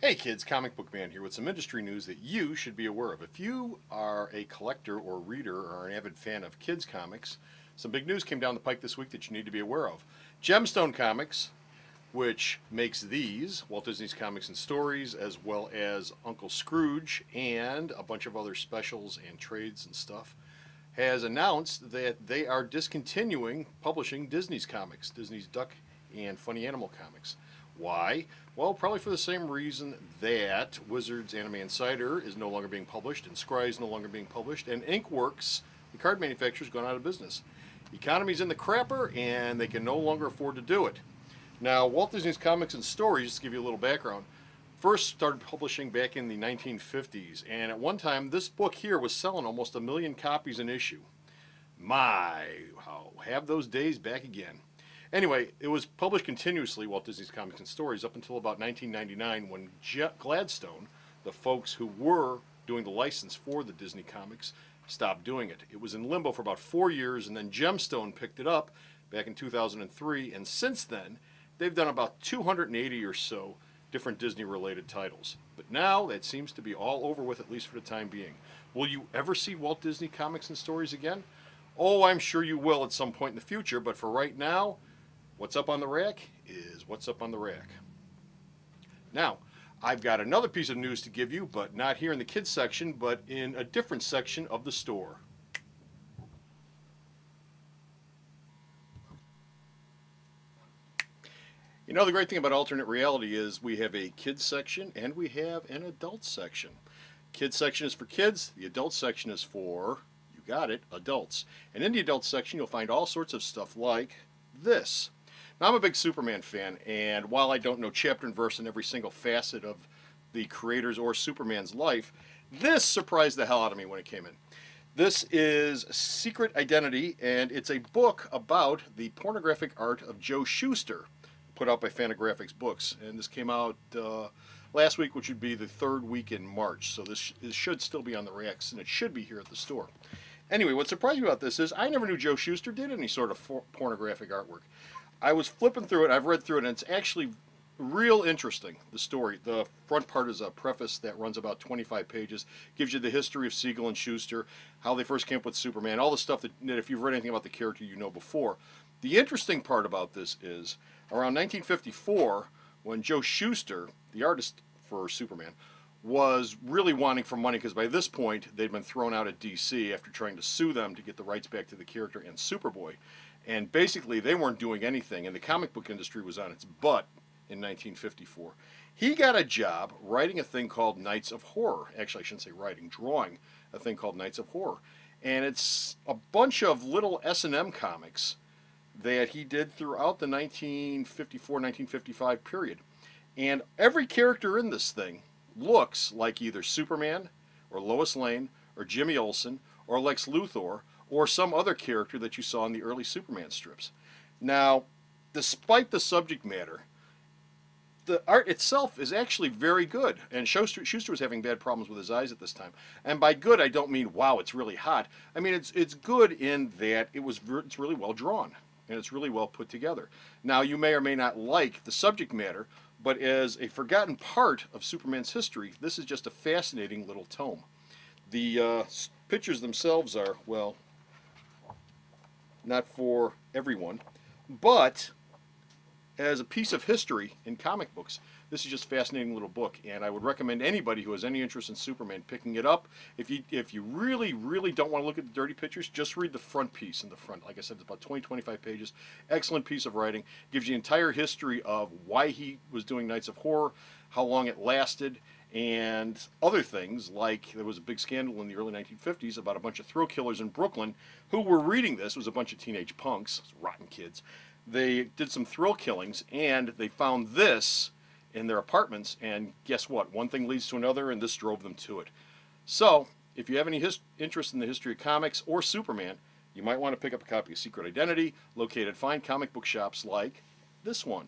Hey kids, Comic Book Man here with some industry news that you should be aware of. If you are a collector or reader or an avid fan of kids comics, some big news came down the pike this week that you need to be aware of. Gemstone Comics, which makes these, Walt Disney's Comics and Stories, as well as Uncle Scrooge and a bunch of other specials and trades and stuff, has announced that they are discontinuing publishing Disney's comics, Disney's Duck and Funny Animal comics. Why? Well, probably for the same reason that Wizards Anime Insider is no longer being published, and Scry is no longer being published, and Inkworks, the card manufacturer, has gone out of business. The economy's in the crapper, and they can no longer afford to do it. Now, Walt Disney's Comics and Stories, just to give you a little background, first started publishing back in the 1950s, and at one time, this book here was selling almost 1 million copies an issue. My, how have those days back again. Anyway, it was published continuously, Walt Disney's Comics and Stories, up until about 1999 when Gladstone, the folks who were doing the license for the Disney comics, stopped doing it. It was in limbo for about 4 years, and then Gemstone picked it up back in 2003, and since then, they've done about 280 or so different Disney-related titles. But now, that seems to be all over with, at least for the time being. Will you ever see Walt Disney Comics and Stories again? Oh, I'm sure you will at some point in the future, but for right now, what's up on the rack is what's up on the rack. Now, I've got another piece of news to give you, but not here in the kids section, but in a different section of the store. You know, the great thing about alternate reality is we have a kids section and we have an adult section. Kids section is for kids, the adult section is for, you got it, adults. And in the adult section you'll find all sorts of stuff like this. Now, I'm a big Superman fan, and while I don't know chapter and verse in every single facet of the creator's or Superman's life, this surprised the hell out of me when it came in. This is Secret Identity, and it's a book about the pornographic art of Joe Shuster, put out by Fantagraphics Books. And this came out last week, which would be the third week in March, so this should still be on the racks, and it should be here at the store. Anyway, what surprised me about this is I never knew Joe Shuster did any sort of pornographic artwork. I was flipping through it, I've read through it, and it's actually real interesting, the story. The front part is a preface that runs about 25 pages, gives you the history of Siegel and Shuster, how they first came up with Superman, all the stuff that if you've read anything about the character you know before. The interesting part about this is, around 1954, when Joe Shuster, the artist for Superman, was really wanting for money, because by this point they'd been thrown out at DC after trying to sue them to get the rights back to the character and Superboy. And basically, they weren't doing anything, and the comic book industry was on its butt in 1954. He got a job writing a thing called Knights of Horror. Actually, I shouldn't say writing, drawing a thing called Knights of Horror. And it's a bunch of little S&M comics that he did throughout the 1954-1955 period. And every character in this thing looks like either Superman, or Lois Lane, or Jimmy Olsen, or Lex Luthor, or some other character that you saw in the early Superman strips. Now, despite the subject matter, the art itself is actually very good. And Shuster was having bad problems with his eyes at this time. And by good, I don't mean, wow, it's really hot. I mean, it's good in that it's really well drawn, and it's really well put together. Now, you may or may not like the subject matter, but as a forgotten part of Superman's history, this is just a fascinating little tome. The pictures themselves are, well, not for everyone, but as a piece of history in comic books, this is just a fascinating little book, and I would recommend anybody who has any interest in Superman picking it up. If you really, really don't want to look at the dirty pictures, just read the front piece in the front. Like I said, it's about 20-25 pages. Excellent piece of writing. Gives you the entire history of why he was doing Knights of Horror, how long it lasted, and other things, like there was a big scandal in the early 1950s about a bunch of thrill killers in Brooklyn who were reading this. It was a bunch of teenage punks, rotten kids. They did some thrill killings, and they found this in their apartments, and guess what? One thing leads to another, and this drove them to it. So, if you have any interest in the history of comics or Superman, you might want to pick up a copy of Secret Identity, located at fine comic book shops like this one.